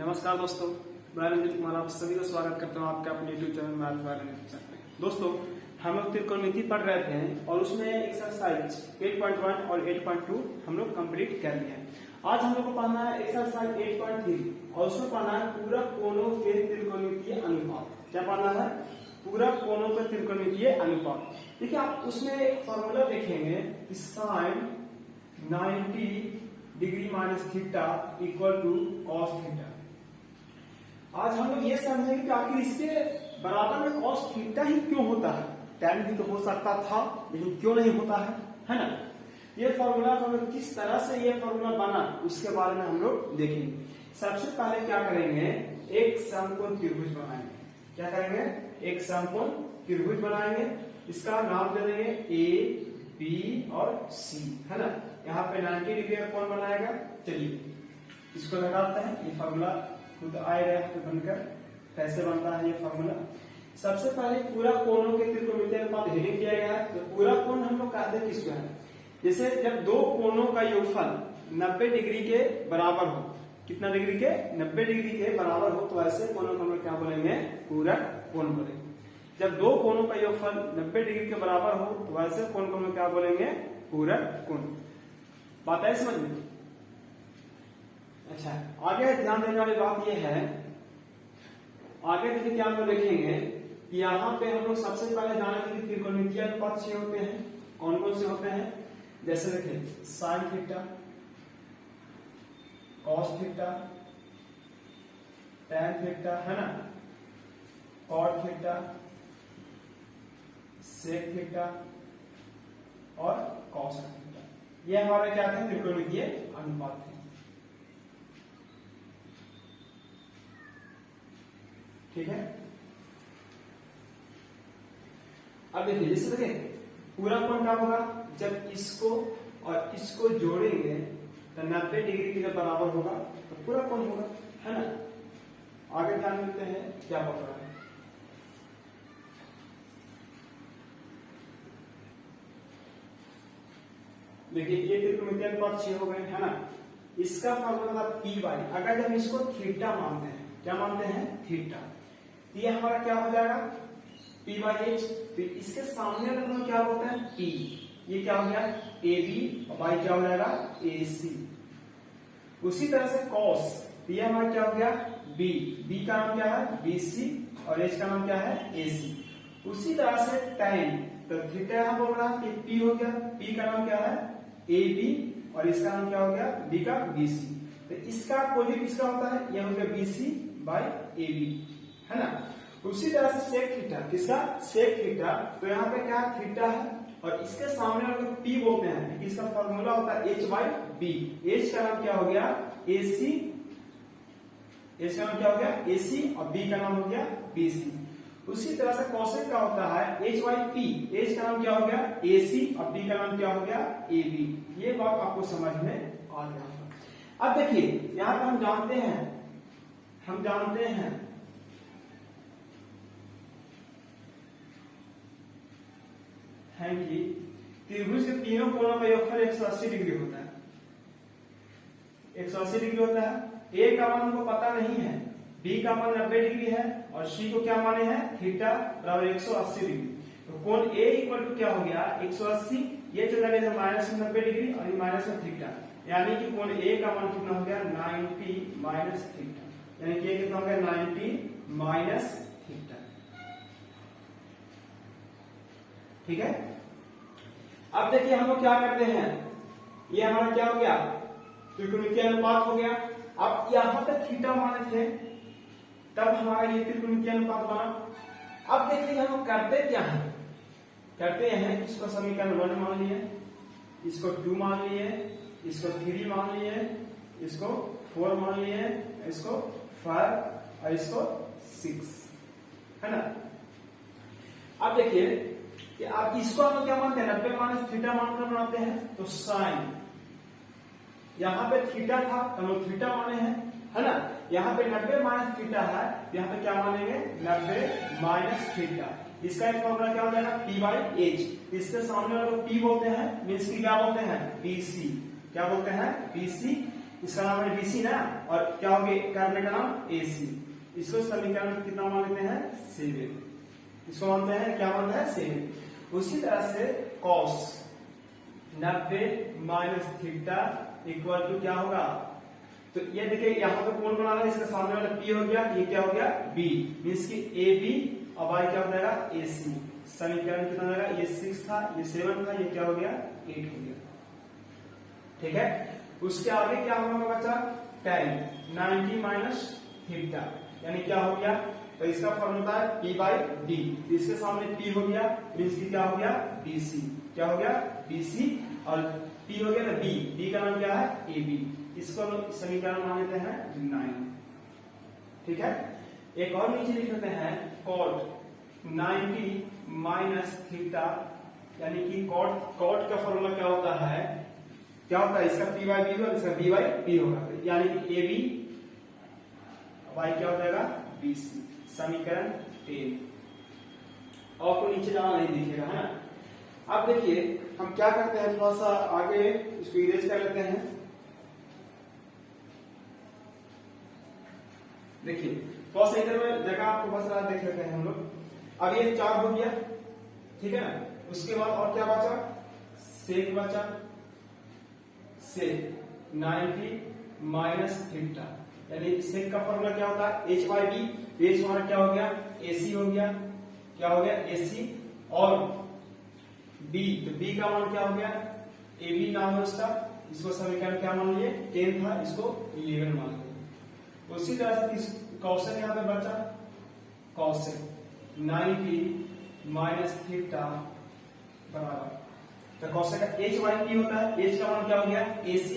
नमस्कार दोस्तों, मैं रंजित कुमार आप सभी का स्वागत करता हूं आपके अपने YouTube channel math bye Ranjit channel में। दोस्तों, हम लोग त्रिकोणमिति पढ़ रहे थे और उसमें एक्सरसाइज 8.1 और 8.2 हम लोग कंप्लीट कर लिए हैं। आज हम लोग को पढ़ना है एक्सरसाइज 8.3 और उसमें पढ़ना है पूरक कोणों के त्रिकोणमितीय अनुपात। क्या पढ़ना है? पूरक कोणों के त्रिकोणमितीय अनुपात। देखिए, आप उसमें एक फॉर्मूला देखेंगे कि sine 90 degree minus theta equal to cos theta. आज हम लोग ये समझेंगे कि आखिर इसके बराबर में कॉस थीटा ही क्यों होता है। टैन भी तो हो सकता था, लेकिन क्यों नहीं होता है ना। ये फॉर्मूला हम लोग किस तरह से ये फॉर्मूला बना उसके बारे में हम लोग देखेंगे। सबसे पहले क्या करेंगे, एक समकोण त्रिभुज बनाएंगे। क्या करेंगे? एक समकोण त्रिभुज बनाएंगे। इसका नाम दे देंगे ए, बी और सी, है ना। यहाँ पे 90 डिग्री का कोण बनाएगा। चलिए इसको लगाते हैं। ये फॉर्मूला खुद आएगा यहाँ पे बनकर। कैसे बनता है ये फॉर्मूला? सबसे पहले पूरा कोणों के त्रिकोणमितीय अनुपात हेडिंग किया गया है। तो पूरा कोण हम लोग कहते हैं किसको है? जैसे जब दो कोणों का योगफल 90 डिग्री के बराबर हो। कितना डिग्री के? 90 डिग्री के बराबर हो, तो ऐसे कोणों को हम लोग क्या बोलेंगे? पूरक कोण बोलेंगे। जब दो कोणों का योगफल 90 डिग्री के बराबर हो, तो ऐसे कोण को हम लोग क्या बोलेंगे? पूरक कोण। बात है समझ में? अच्छा, आगे ध्यान देने वाली बात यह है, आगे देखिए क्या हम लोग देखेंगे कि यहाँ पे हम लोग सबसे पहले जानेंगे कि त्रिकोणमितीय अनुपात 6 होते हैं। कौन कौन से होते हैं? जैसे देखिए sine theta, cos theta, tan theta, है ना, कॉट थीटा, सेक थीटा और कॉस थीटा। ये हमारे क्या थे? त्रिकोणमितीय अनुपात थे। ठीक है। अब देखिए, जैसे देखिए पूरा कोण क्या होगा? जब इसको और इसको जोड़ेंगे तो 90 डिग्री के जब बराबर होगा तो पूरा कोण होगा, है ना। आगे ध्यान देते हैं क्या बता रहा है। देखिए ये त्रिकोणमितीय अनुपात 6 हो गए, है ना। इसका फॉर्मूला था पी बाई। अगर जब इसको थीटा मानते हैं, क्या मानते हैं? थीटा। ये हमारा क्या हो जाएगा? P by H. फिर इसके सामने मतलब क्या होता है? P। ये क्या हो गया? ए बी और बाई क्या हो जाएगा? ए सी। उसी तरह से कॉस, ये हमारा क्या हो गया? बी। बी का नाम क्या है? बी सी और एच का नाम क्या है? ए सी। उसी तरह से टैन, तो थीटा यहां बोल रहा है कि P हो गया। P का नाम क्या है? ए बी और इसका नाम क्या हो गया? बी का बी सी। तो इसका अपोजिट किसका होता है? यह हो गया B C by A B, है ना। उसी तरह से सेक थीटा, किसका? Sec theta. तो यहाँ पे क्या थीटा है और इसके सामने अगर पी बोलते हैं, इसका फॉर्मूला होता है एच बाई बी। एच का नाम क्या हो गया? ए सी। एच का नाम क्या हो गया? ए सी और बी का नाम हो गया बी सी। उसी तरह से कॉसेक का होता है एच बाई पी। एच का नाम क्या हो गया? ए सी और बी का नाम क्या हो गया? A B. ये बात आपको समझ में आ गया। अब देखिए यहाँ पे हम जानते हैं कि त्रिभुज के तीनों कोणों का योगफल 180 डिग्री होता है। 180 डिग्री होता है। ए का मान हमको पता नहीं है, बी का मान 90 डिग्री है और सी को क्या माने हैं? थीटा बराबर 180 डिग्री। तो कोण ए इक्वल टू क्या हो गया? 180। ये चला गया माइनस 90 डिग्री और ये माइनस थीटा, यानी कि कोण ए का मान कितना हो गया? 90 माइनस थीटा, यानी कि ये कितना हो गया? 90 माइनस थीटा। ठीक है। अब देखिए हम लोग क्या करते हैं, ये हमारा क्या हो गया? त्रिकोणमितीय अनुपात हो गया। अब यहां तक थीटा माने थे, तब हमारा ये त्रिकोणमितीय अनुपात बना। अब देखिए हम लोग करते क्या है? करते हैं इसको समीकरण 1 मान लिए, इसको 2 मान लिए, इसको 3 मान लिए, इसको 4 मान लिए, इसको 5 और इसको 6, है ना। अब देखिए कि आप इसको हम क्या मानते हैं? 90 माइनस थीटा मानकर बनाते हैं। तो साइन, यहाँ पे थीटा था तो हम थीटा माने हैं, है ना। यहाँ पे 90 माइनस थीटा है, यहाँ पे क्या मानेंगे? 90 माइनस थीटा। इसका एक फॉर्मूला क्या हो जाएगा? P by H. इसके सामने वाले को पी बोलते हैं, मीन्स की क्या बोलते हैं? B C. क्या बोलते हैं? B C. इसका नाम है BC ना, और क्या हो गया करने का नाम AC। इसको समीकरण कितना मानते हैं 7, इसको मानते हैं क्या मानते हैं 7। उसी तरह से cos 90 minus theta equal to क्या होगा, तो ये देखिए यहाँ पे कौन बना रहा है, इसका सामने वाला P हो गया, ये क्या हो गया B, मींस की AB और Y क्या हो जाएगा AC। समीकरण कितना हो जाएगा, ये 6 था, ये 7 था, ये क्या हो गया 8 हो गया। ठीक है, उसके आगे क्या होगा बच्चा tan 90 माइनस थीटा, यानी क्या हो गया, तो इसका फॉर्मूला है P बाई D, इसके सामने P हो गया, मींस की क्या हो गया BC, क्या हो गया BC, और P हो गया ना B, B का नाम क्या है AB, इसको समीकरण मान लेते हैं 9। ठीक है, एक और नीचे लिख लेते हैं cot 90 माइनस थीटा, यानी कि cot का फॉर्मूला क्या होता है, क्या होता है, इसका P बाई B होगा, इसका B बाई P होगा, यानी कि AB Y क्या हो जाएगा BC, समीकरण 10। और को नीचे जाना नहीं दिखेगा है ना। अब देखिए हम क्या करते हैं, थोड़ा सा आगे इसको इरेज कर लेते हैं। देखिए cos सेंटर में जगह आपको बस रहा देख लेते हैं हम लोग। अब ये 4 हो गया, ठीक है ना, उसके बाद और क्या बचा, sec बचा, sec 90 माइनस थीटा, यानी sec का फॉर्मूला क्या होता है h बाई b, h हमारा क्या हो गया AC हो गया, क्या हो गया AC, और b, तो b का मान क्या हो गया AB नाम है उसका, इसको समीकरण क्या मान लिए 10 था, इसको 11 मान लिया। उसी तरह से कौशल यहाँ पे बचा कौशल 90 माइनस थीटा बराबर, तो कौशल का h बाई p होता है, h का मान क्या हो गया AC,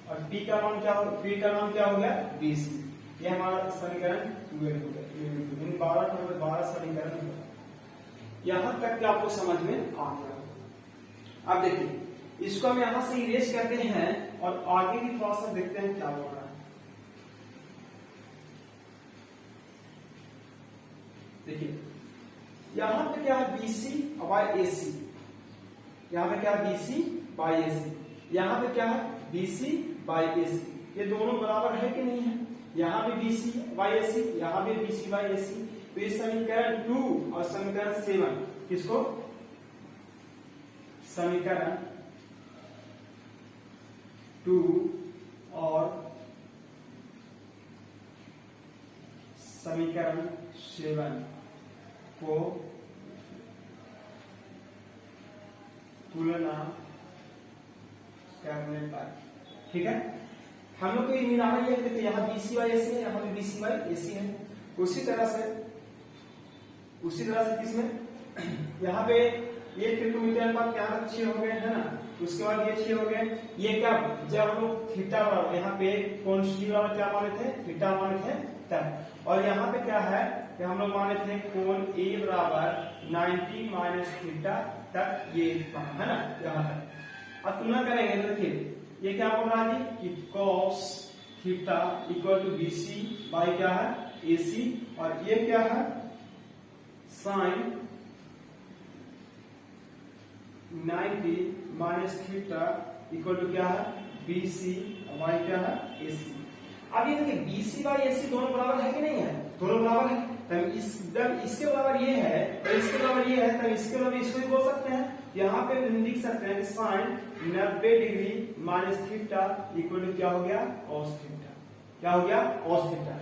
और p का मान क्या हो, p का मान क्या हो गया BC। ये हमारा समीकरण 12 हो गया। इन 12 समीकरण हो गया। यहां तक कि आपको समझ में आ गया। अब देखिए इसको हम यहां से इरेज करते हैं और आगे भी थोड़ा सा देखते हैं क्या हो रहा है। देखिए यहां पे क्या है BC बाय AC, यहां पे क्या है BC बाय AC, यहां पे क्या है BC बाय AC, ये दोनों बराबर है कि नहीं है, यहां भी BC बाय AC, यहां भी BC बाय AC, तो ये समीकरण 2 और समीकरण 7 किसको, समीकरण 2 और समीकरण 7 को तुलना करने पर, ठीक है, हम लोग को ये निराला ये है कि यहाँ BC बाई AC है, यहाँ पे BC बाई AC है। उसी तरह से किसमें यहाँ पे ये त्रिकोणमितीय अनुपात क्या 6 हो गए है ना, उसके बाद ये 6 हो गए, ये क्या जब हम लोग थीटा बराबर यहाँ पे कौन सी बराबर क्या माने थे थीटा माने थे तब, और यहाँ पे क्या है कि हम लोग माने थे कोण A बराबर 90 माइनस थीटा तक, ये है ना यहाँ तक। अब तुलना करेंगे तो देखिए ये क्या बोल रहा है कि cos theta equal to BC by क्या है AC, और ये क्या है sin 90 minus theta equal to क्या है BC बाई क्या है AC। अब ये देखिए BC बाई AC दोनों बराबर है कि नहीं है, दोनों बराबर है, तब जब इसके बराबर ये है तो इसके बराबर ये है, तब इसके बराबर इसको भी बोल सकते हैं। यहाँ पे लिख सकते हैं कि sin 90 degree minus theta equal to क्या हो गया cos थीटा, क्या हो गया cos थीटा।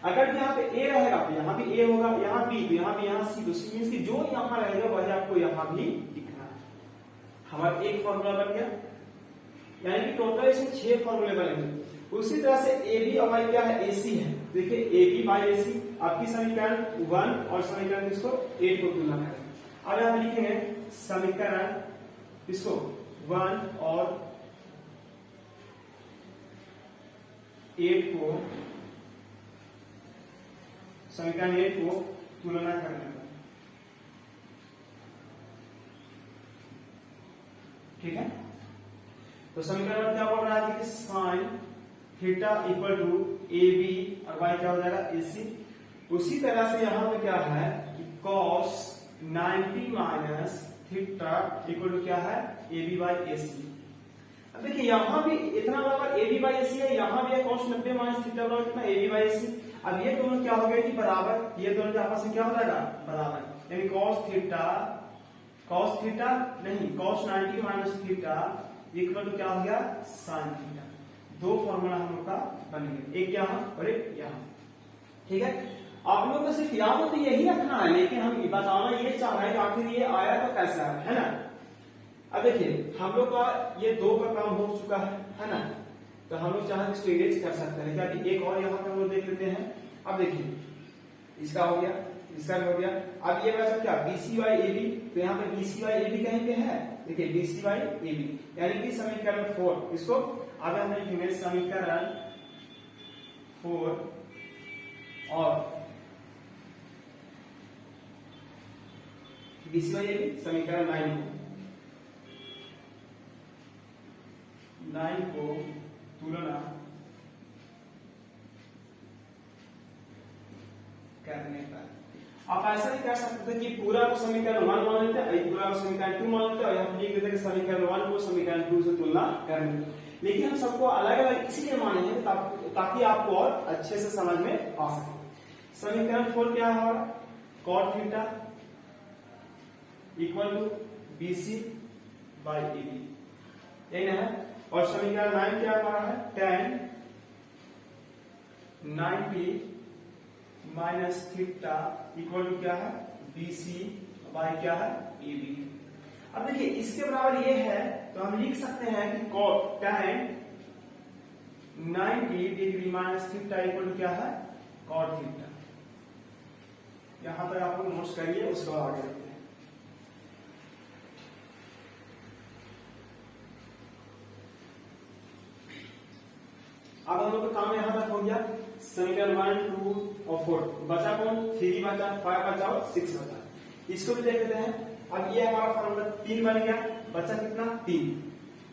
अगर यहाँ पे A रहेगा तो यहाँ भी A होगा, यहाँ B तो यहाँ भी यहाँ C, तो C मींस कि जो यहाँ रहेगा वही आपको यहाँ भी लिखना है। हमारा एक फॉर्मूला बन गया, यानी कि टोटल इसमें 6 फॉर्मूले बनेंगे। उसी तरह से AB और Y क्या है AC है, देखिए AB बाई AC आपकी समीकरण 1 और समीकरण इसको 8 को तुलना करें। अब हम लिखेंगे समीकरण इसको 1 और 8 को, समीकरण 8 को तुलना करने पर, ठीक है। तो समीकरण क्या बोल रहा है कि sine theta equal to AB और Y क्या हो जाएगा AC। उसी तरह से यहां पे क्या है कि cos 90 minus theta equal to क्या है AB बाई AC। अब देखिए देखिए यहाँ भी इतना बराबर AB बाई AC है, यहाँ भी है cos 90 माइनस थीटा बराबर कितना AB बाई AC। अब ये दोनों क्या हो गए कि बराबर, ये दोनों आपस में क्या हो जाएगा बराबर, यानी cos थीटा नहीं cos 90 minus theta equal to क्या हो गया sin थीटा। दो फॉर्मूला हम लोग का बन गया, एक यहाँ और एक यहाँ। ठीक है, आप लोग को सिर्फ याद हो तो यही रखना है, लेकिन हम बताना ये चाह रहे हैं कि आखिर ये आया तो कैसा है ना। अब देखिए हम लोग का ये दो का काम हो चुका है ना, तो हम लोग चाहे इसको इरेज कर सकते हैं। क्या कि एक और यहाँ पे हम लोग देख लेते हैं। अब देखिए इसका हो गया, इसका भी हो गया। अब ये बचा क्या BC बाई AB, तो यहाँ पे BC बाई AB कहीं पे है, देखिए BC बाई AB, यानी कि समीकरण 4, इसको अब हम लिखेंगे समीकरण 4 और BC बाई AB समीकरण 9 को तुलना करने पर आप ऐसा नहीं कर सकते थे कि पूरा को समीकरण 1 मान लेते हैं, पूरा को समीकरण 2 मान लेते हैं और हम लिख देते हैं कि समीकरण 1 को समीकरण 2 से तुलना करनी। लेकिन हम सबको अलग अलग इसलिए माने हैं ताकि आपको और अच्छे से समझ में आ सके। समीकरण 4 क्या है हमारा, cot theta equal to BC by AB, यही ना है। और समीकरण 9 क्या हमारा है, tan 90 minus theta equal to क्या है BC बाई क्या है AB। अब देखिए इसके बराबर ये है तो हम लिख सकते हैं कि cot tan 90 degree minus theta equal to क्या है cot थीटा। यहां तक आप लोग नोट्स करिए, उसके बाद आगे बढ़ते हैं। अब हम लोग का काम यहां तक हो गया। समीकरण 1, 2 और 4 बचा कौन, 3 बचा, 5 बचा और 6 बचा। इसको भी देख लेते हैं। अब ये हमारा फॉर्मूला 3 बन गया, बचा कितना 3।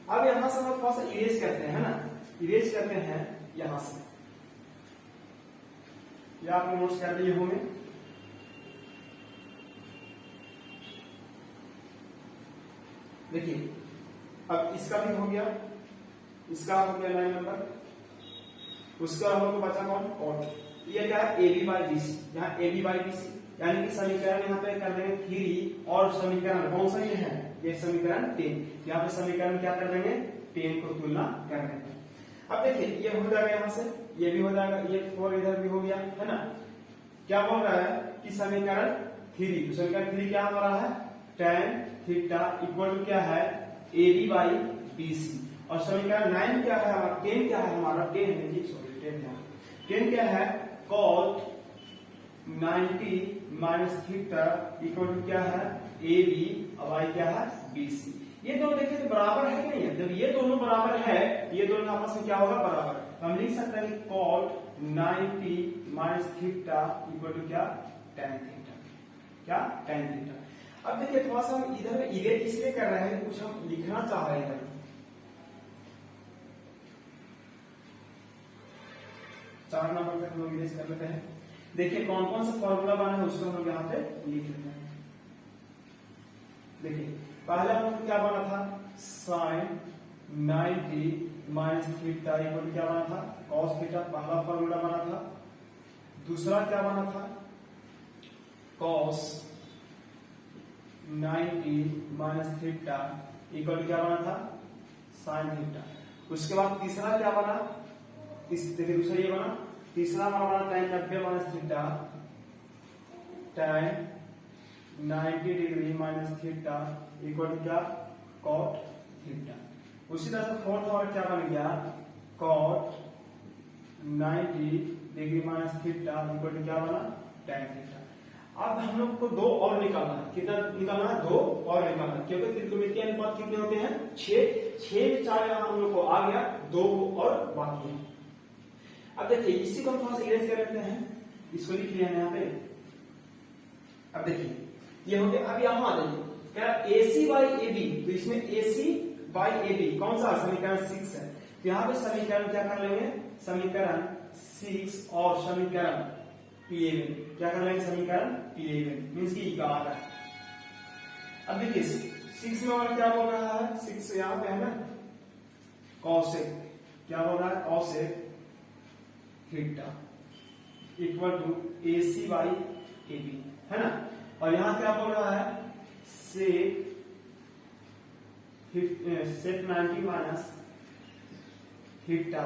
अब यहां से हम थोड़ा सा इरेज करते हैं ना, इरेज करते हैं यहां से, या आप नोट्स कर लिए होंगे। देखिए अब इसका भी हो गया, इसका हो गया 9 नंबर, उसका हम लोग को बचा कौन cot। ये क्या है AB बाई BC, यहाँ AB बाई BC, यानी कि समीकरण यहाँ पे कर देंगे 3 और समीकरण कौन सा ये है, ये समीकरण 10। यहाँ पे समीकरण क्या कर देंगे 10 को तुलना कर देंगे। अब देखिए ये हो जाएगा, यहाँ से ये भी हो जाएगा, ये 4 इधर भी हो गया है ना। क्या बोल रहा है कि समीकरण 3, तो समीकरण 3 क्या हमारा है tan थीटा इक्वल टू क्या है AB बाई BC। और समीकरण 9 क्या है हमारा, 10 क्या है हमारा, 10 है जी, सॉरी 10 क्या है cot 90 minus theta equal to क्या है AB बाई क्या है BC। ये दोनों देखिए तो बराबर है कि नहीं है। जब ये दोनों बराबर है, ये दोनों आपस में क्या होगा बराबर, हम लिख सकते हैं कि cot 90 minus theta equal to क्या tan थीटा, क्या tan थीटा। अब देखिए थोड़ा सा हम इधर इरेज इसलिए कर रहे हैं, कुछ हम लिखना चाह रहे हैं। 4 नंबर तक हम लोग इरेज कर लेते हैं। देखिए कौन कौन सा फॉर्मूला बना है उसको हम यहाँ पे लिख लेते हैं। देखिए पहला हम लोग क्या बना था, sin 90 माइनस थीटा इक्वल क्या बना था cos थीटा, पहला फॉर्मूला बना था। दूसरा क्या बना था cos 90 माइनस थीटा इक्वल क्या बना था sin थीटा। उसके बाद तीसरा क्या बना, देखिए दूसरा ये बना, तीसरा हमारा बना tan 90 minus theta, tan 90 degree minus theta equal to क्या cot थीटा। उसी तरह से फोर्थ और क्या बन गया cot 90 degree minus theta equal to क्या बना tan थीटा। अब हम लोग को दो और निकालना है, कितना निकालना है, दो और निकालना है, क्योंकि त्रिकोणमितीय अनुपात कितने होते हैं 6 4 यहाँ हम लोग को आ गया, 2 और बाकी है। अब देखिए इसी को हम थोड़ा सा इरेज कर लेते हैं, इसको लिख लिया है यहाँ पे। अब देखिए ये हो गया। अब यहाँ आ जाइए क्या AC बाई AB, तो इसमें AC बाई AB कौन सा समीकरण 6 है, तो यहाँ पे समीकरण क्या कर लेंगे, समीकरण 6 और समीकरण P11 क्या कर लेंगे, समीकरण P11 मीन्स की 11 है। अब देखिए 6 में और क्या बोल रहा है, 6 यहाँ पे है ना कॉसेक, क्या बोल रहा है, cosec theta equal to AC by AB, है ना। और यहां क्या बोल रहा है, sec 90 minus theta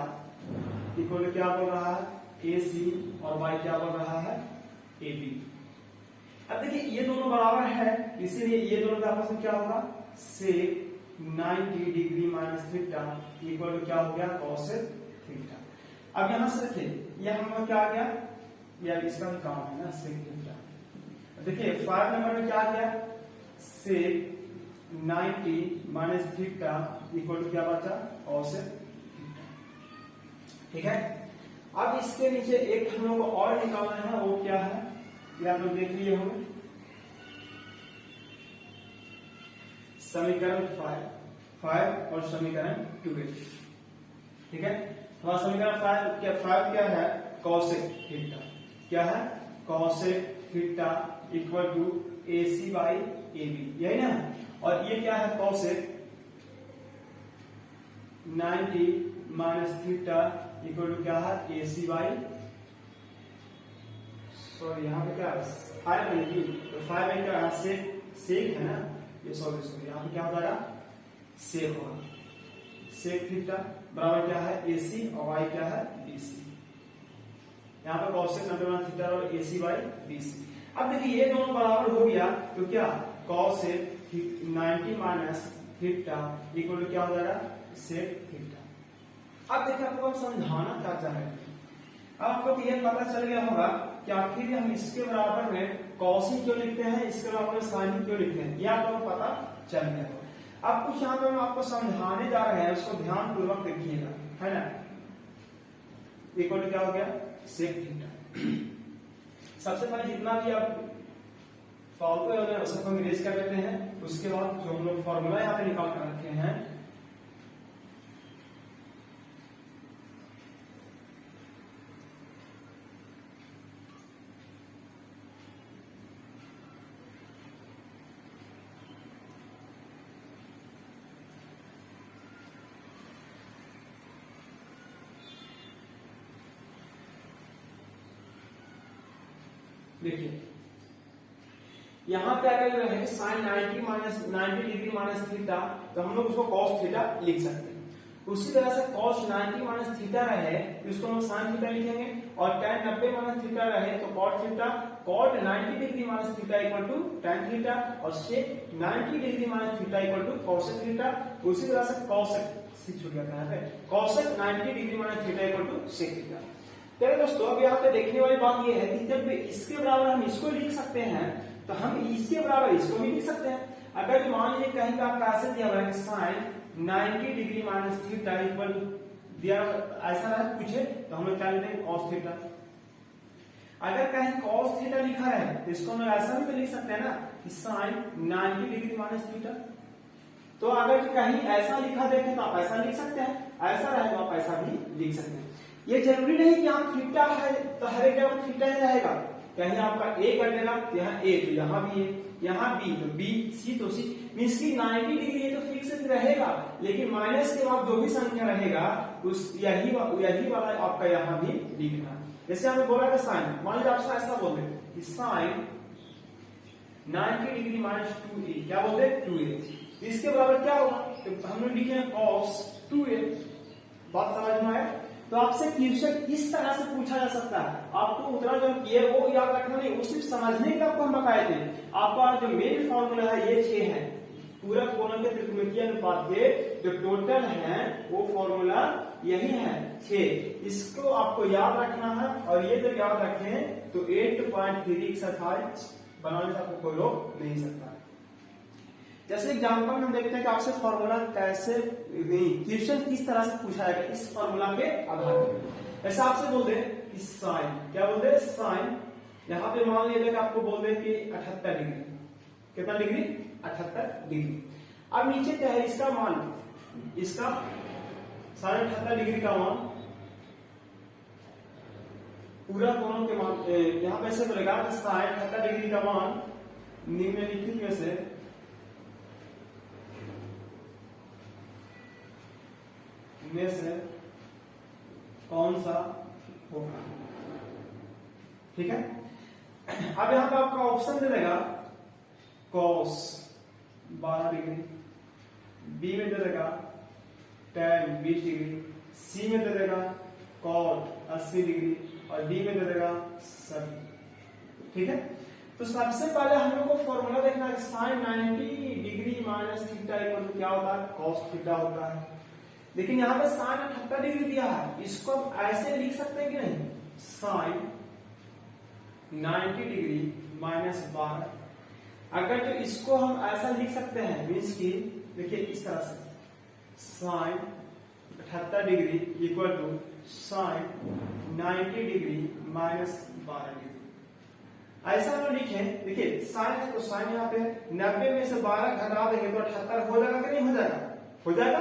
equal to क्या बोल रहा है, AC और y क्या बोल रहा है, AB। अब देखिए ये दोनों बराबर है, इसीलिए ये दोनों का आपस में क्या होगा, sec 90 degree minus theta equal to क्या हो गया, कॉसेक थीटा। अब यहां से देखिए ये हमारा क्या आ गया, यार इसका भी काम है ना, सेक थीटा। देखिए 5 नंबर में क्या आ गया, सेक 90 माइनस थीटा इक्वल टू क्या बचा, कॉसेक थीटा। ठीक है, अब इसके नीचे एक हम लोग को और निकालना है, वो क्या है, ये आप लोग देख लिए होंगे, समीकरण 5 और समीकरण 2। ठीक है, तो समीकरण 5 क्या है, कॉसेक थीटा, क्या है, cosec theta equal to AC by AB, यही ना। और ये क्या है, cosec 90 minus theta equal to क्या है, AC बाई, सॉरी यहाँ पे क्या है, 5 है, तो 5 में क्या है, सेक है ना, ये सॉरी यहाँ पे क्या हो जाएगा, सेक होगा, सेक थीटा बराबर क्या है, AC और y क्या है, BC। यहाँ पर कॉसेक 90 माइनस थीटा और AC बाई BC। अब देखिए ये दोनों बराबर हो गया तो क्या, cosec 90 minus theta equal to क्या हो जाएगा, सेक थीटा। अब देखिए आपको हम समझाना क्या चाह रहे हैं, अब आपको ये पता चल गया होगा कि आखिर हम इसके बराबर में कॉसिन क्यों लिखते हैं, इसके बराबर में साइन क्यों लिखते हैं, ये आपको पता चल गया होगा। अब कुछ यहाँ पर हम आपको समझाने जा रहे हैं, उसको ध्यान पूर्वक देखिएगा, है ना। इक्वल टू क्या हो गया, सेक थीटा। सबसे पहले जितना भी आप फॉर्मूला है उसको हम इरेज कर लेते हैं, उसके बाद जो हम लोग फॉर्मूला यहाँ पे निकाल कर रखे हैं, देखिए यहां पे अगर जो है साइन 90 डिग्री माइनस थीटा, तो हम लोग उसको कॉस थीटा लिख सकते हैं। उसी तरह से कॉस 90 माइनस थीटा रहे तो इसको हम साइन थीटा लिखेंगे, और tan 90 माइनस थीटा रहे तो cot theta, cot 90 degree minus theta equal to tan theta, और sec 90 degree minus theta equal to cosec theta. उसी तरह से कॉसेक छूट गया है, cosec 90 degree minus theta equal to sec theta. चलिए दोस्तों, अब यहाँ पे देखने वाली बात यह है कि जब इसके बराबर हम इसको लिख सकते हैं तो हम इसके बराबर इसको भी लिख सकते हैं। अगर मान लीजिए कहीं का आपका ऐसे दिया हुआ है sine 90 degree minus theta equal दिया ऐसा है पूछे, तो हम लोग क्या लेते हैं, कॉस थीटा। अगर कहीं कॉस थीटा लिखा है तो इसको हम ऐसा भी तो लिख सकते हैं ना कि साइन 90 डिग्री माइनस थीटा। तो अगर कहीं ऐसा लिखा देखें तो आप ऐसा लिख सकते हैं, ऐसा रहे तो आप ऐसा भी लिख सकते हैं। ये जरूरी नहीं कि यहाँ थीटा है तो हर एक जगह थीटा ही रहेगा, कहीं आपका ए कर देगा तो यहाँ ए, तो यहाँ भी ए, यहाँ बी तो बी, सी तो सी, मींस की 90 डिग्री ये तो फिक्स रहेगा, लेकिन माइनस के बाद जो भी संख्या रहेगा उस यही वाला आपका यहाँ भी लिखना। जैसे हमने बोला था साइन, मान लीजिए आपसे ऐसा बोलते कि साइन 90 डिग्री माइनस 2a, क्या बोलते हैं 2a, इसके बराबर क्या होगा, तो हम लोग लिखे कॉस 2a। बात समझ में आया। तो आपसे क्वेश्चन इस तरह से पूछा जा सकता है, आपको उतना जो किए वो याद रखना नहीं, वो सिर्फ समझने के आपको हम बताए थे। आपका जो मेन फॉर्मूला है ये 6 है, पूरा कोण के त्रिकोणीय अनुपात के जो टोटल है वो फॉर्मूला यही है 6। इसको आपको याद रखना है, और ये जब याद रखें तो 8.3 एक्सरसाइज बनाने से आपको कोई रोक नहीं सकता। जैसे एग्जांपल में देखते हैं कि आपसे फॉर्मूला कैसे क्वेश्चन किस तरह से पूछा जाएगा इस फॉर्मूला के आधार पर। ऐसा आपसे बोल दे कि साइन, क्या बोल दे साइन, यहाँ पे मान लीजिए कि आपको बोल दे कि 78 डिग्री, कितना डिग्री 78 डिग्री। अब नीचे क्या है इसका मान, इसका साइन 78 डिग्री का मान पूरा कोण के मान, यहाँ पे ऐसे बोलेगा साइन 78 डिग्री का मान निम्नलिखित में से में से कौन सा होगा। ठीक है, अब यहां पे आपका ऑप्शन दे देगा cos 12 डिग्री, बी में दे देगा tan 20 डिग्री, सी में दे देगा cot 80 डिग्री और डी में दे देगा 70। ठीक है, तो सबसे पहले हम लोग को फॉर्मूला देखना है sin 90 degree minus theta equal to क्या होता है, cos थीटा होता है। लेकिन यहाँ पे sin 78 डिग्री दिया है, इसको हम ऐसे लिख सकते हैं कि नहीं, sin 90 डिग्री माइनस 12। अगर तो इसको हम ऐसा लिख सकते हैं मीन्स की देखिए इस तरह से sin 78 degree equal to sin 90 degree minus 12 degree, ऐसा हम लिखे। देखिए साइन है तो साइन यहाँ पे 90 में से 12 घटा देंगे तो 78 हो जाएगा कि नहीं हो जाएगा, हो जाएगा।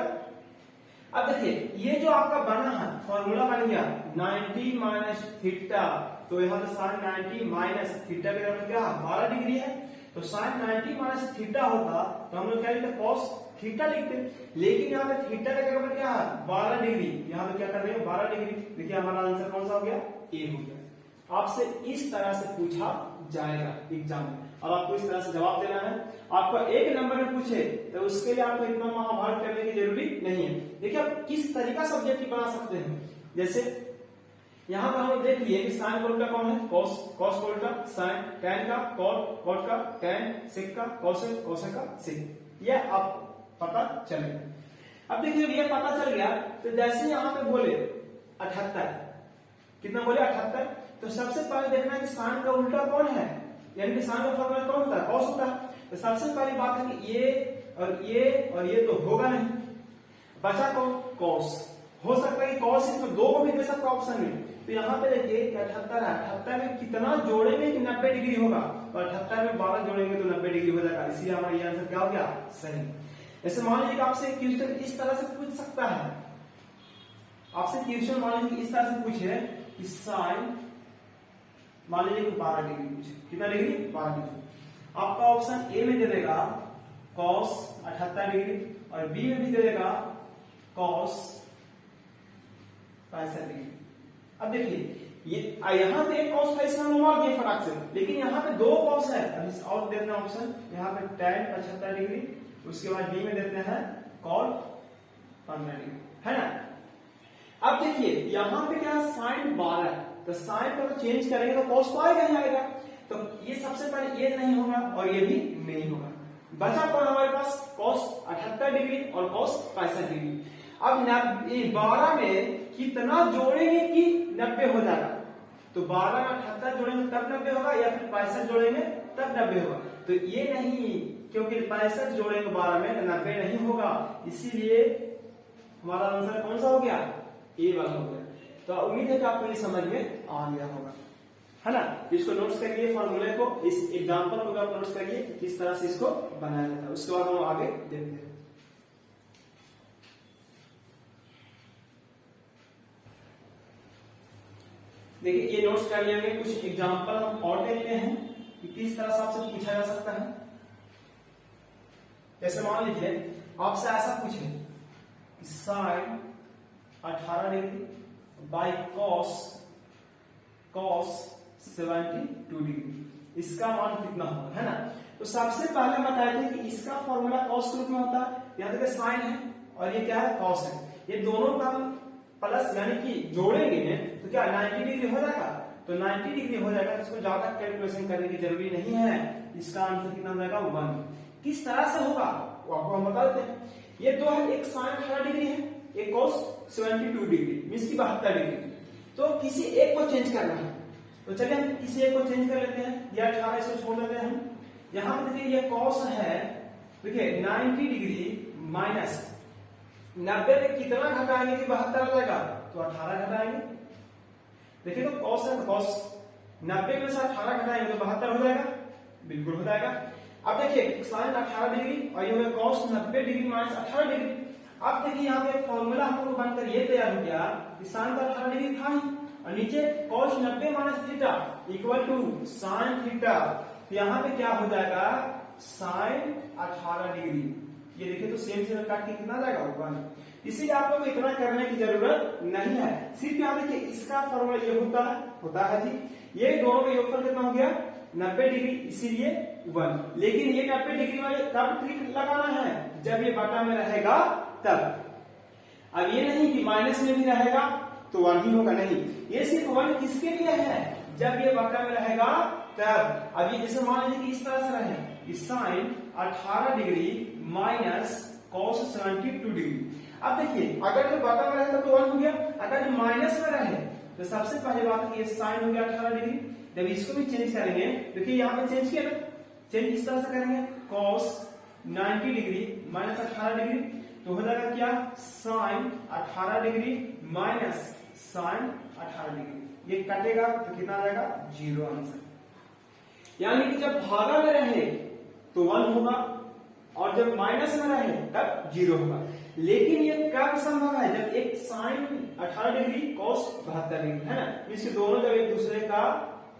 अब देखिए ये जो आपका बना है फॉर्मूला बन गया 90 माइनस थीटा, तो यहाँ पे साइन 90 माइनस थीटा के बराबर क्या 12 डिग्री है, तो साइन 90 माइनस थीटा होता तो हम लोग क्या लिखते कॉस थीटा लिखते, लेकिन यहाँ पे थीटा के बराबर क्या है 12 डिग्री, यहाँ पे क्या कर रहे हैं 12 डिग्री। देखिए हमारा आंसर कौन सा हो गया, ए हो गया। आपसे इस तरह से पूछा जाएगा एग्जाम में, अब आपको इस तरह से जवाब देना है। आपको एक नंबर में पूछे तो उसके लिए आपको इतना महाभारत करने की जरूरी नहीं है। देखिए आप किस तरीका सब्जेक्ट बना सकते हैं, जैसे यहाँ पर हम देख लिए कि साइन का उल्टा कौन है कॉस, कॉस का उल्टा साइन, टैन का कॉट, कॉट का टैन, सेक का कोसेक, कोसेक का सेक, ये आप पता चलेगा। अब देखिए ये पता चल गया तो जैसे यहाँ पे बोले 78, कितना बोले 78, तो सबसे पहले देखना है कि साइन का उल्टा कौन है, यानी कि साइन का फॉर्मूला कौन होता है कॉस होता है। तो सबसे पहली बात है कि ये और ये तो होगा नहीं, बचा कौन कॉस, हो सकता है कि कॉस इसमें दो को भी दे सकता ऑप्शन में। तो यहाँ पे देखिए 78 है, 78 में कितना जोड़ेंगे कि 90 डिग्री होगा, तो 78 में 12 जोड़ेंगे तो 90 डिग्री हो जाएगा, इसलिए हमारा ये आंसर क्या हो गया सही। ऐसे मान लीजिए आपसे क्वेश्चन इस तरह से पूछ सकता है, आपसे क्वेश्चन मान लीजिए इस तरह से पूछे कि साइन मान लीजिए 12 डिग्री पूछे, कितना डिग्री 12 डिग्री, आपका ऑप्शन ए में दे देगा cos 78 डिग्री और बी में भी दे देगा cos 65 डिग्री। अब देखिए ये यहाँ पे एक cos था, इसमें हम मार दिए फटाक से, लेकिन यहाँ पे दो cos है, अब और देते हैं ऑप्शन, यहाँ पे tan 75 डिग्री, उसके बाद बी में देते हैं cot 15 डिग्री, है ना। अब देखिए यहाँ पे क्या साइन 12 है, तो साइन को चेंज करेंगे तो cos तो आएगा ही आएगा, तो ये सबसे पहले ये नहीं होगा और ये भी नहीं होगा, बचा कौन हमारे पास cos 78 डिग्री और cos 65 डिग्री। अब 12 में कितना जोड़ेंगे कि 90 हो जाएगा, तो 12 में 78 जोड़ेंगे तब 90 होगा या फिर 65 जोड़ेंगे तब 90 होगा, तो ये नहीं, क्योंकि 65 जोड़ेंगे 12 में तो 90 नहीं होगा, इसीलिए हमारा आंसर कौन सा हो गया ए वाला हो गया। तो उम्मीद है कि आपको ये समझ में आ गया होगा, है ना। इसको नोट्स करिए, फॉर्मूले को, इस एग्जांपल को आप नोट्स करिए किस तरह से इसको बनाया जाता है, उसके बाद हम आगे देखते हैं। देखिए ये नोट्स कर लेंगे, कुछ एग्जांपल हम और ले लेते हैं कि किस तरह से आपसे पूछा जा सकता है। जैसे मान लीजिए आपसे ऐसा पूछे sine 18 degree by cos 72 degree, इसका मान कितना होगा, है ना। तो सबसे पहले हम बताए थे कि इसका फॉर्मूला cos के रूप में होता है, यहाँ देखिए साइन है और ये क्या है cos है, ये दोनों का हम प्लस यानी कि जोड़ेंगे तो क्या 90 डिग्री हो जाएगा, तो 90 डिग्री हो जाएगा, इसको ज्यादा कैलकुलेशन करने की जरूरी नहीं है, इसका आंसर कितना हो जाएगा 1। किस तरह से होगा वो आपको हम बता देते हैं। ये दो है, एक साइन 18 डिग्री है, एक cos 72 डिग्री मीन्स की 72 डिग्री, तो किसी एक को चेंज करना है, तो चलिए हम किसी एक को चेंज कर लेते हैं, या 18 इसको छोड़ देते हैं हम। यहाँ पे देखिए ये cos है, देखिए 90 डिग्री माइनस 90 में कितना घटाएंगे कि 72 आ जाएगा, तो 18 घटाएंगे। देखिए तो cos है, तो cos 90 में से 18 घटाएंगे तो 72 हो जाएगा, बिल्कुल हो जाएगा। अब देखिए साइन 18 डिग्री और ये cos 90 डिग्री माइनस 18 डिग्री। अब देखिए यहाँ पे फॉर्मूला हम लोग बनकर ये तैयार हो गया कि साइन का 18 डिग्री था ही और नीचे cos 90 minus theta equal to sine theta, तो यहाँ पे क्या हो जाएगा साइन 18 डिग्री। ये देखिए तो सेम से काट के कितना जाएगा 1। इसीलिए आप लोग को इतना करने की जरूरत नहीं है। सिर्फ यहाँ देखिए इसका फॉर्मूला ये होता है जी, ये दोनों का योगफल कितना हो गया 90 डिग्री, इसीलिए 1। लेकिन ये 90 डिग्री वाले कब ट्रिक लगाना है, जब ये बटा में रहेगा तब। अब ये नहीं कि माइनस में भी रहेगा तो 1 ही होगा, नहीं, ये सिर्फ 1 किसके लिए है, जब ये बटा में रहेगा तब। अब ये जैसे मान लीजिए कि इस तरह से रहे कि sine 18 degree minus cos 72 degree. अब देखिए अगर जो बटा में रहेगा तो 1 हो गया, अगर जो माइनस में रहे तो सबसे पहली बात है कि ये साइन हो गया 18 डिग्री। जब इसको भी चेंज करेंगे, देखिए यहाँ पे चेंज किया ना, चेंज इस तरह से करेंगे कॉस 90 डिग्री माइनस 18 डिग्री, तो हो जाएगा क्या sine 18 degree minus sine 18 degree. ये कटेगा तो कितना आ जाएगा 0 आंसर। यानी कि जब भागा में रहे तो 1 होगा और जब माइनस में रहे तब 0 होगा। लेकिन ये कब संभव है, जब एक साइन 18 डिग्री कॉस 72 डिग्री है ना, इसके दोनों जब एक दूसरे का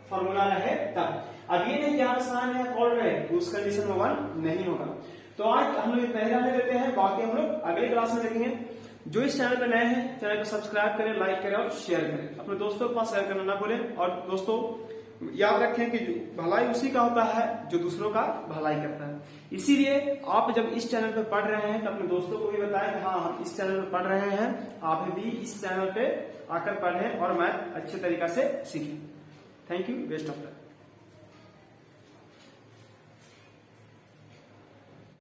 फॉर्मूला रहे तब। अब ये नहीं कि आप साइन या कॉल रहे तो उस कंडीशन में 1 नहीं होगा। तो आज हम लोग इतना ही रहने देते हैं, बाकी हम लोग अगले क्लास में देखेंगे। जो इस चैनल पर नए हैं चैनल को सब्सक्राइब करें, लाइक करें और शेयर करें, अपने दोस्तों के पास शेयर करना ना भूलें। और दोस्तों याद रखें कि भलाई उसी का होता है जो दूसरों का भलाई करता है। इसीलिए आप जब इस चैनल पर पढ़ रहे हैं तो अपने दोस्तों को भी बताएं कि हाँ हम इस चैनल पर पढ़ रहे हैं, आप भी इस चैनल पे आकर पढ़ें और मैथ अच्छे तरीका से सीखें। Thank you, best of luck.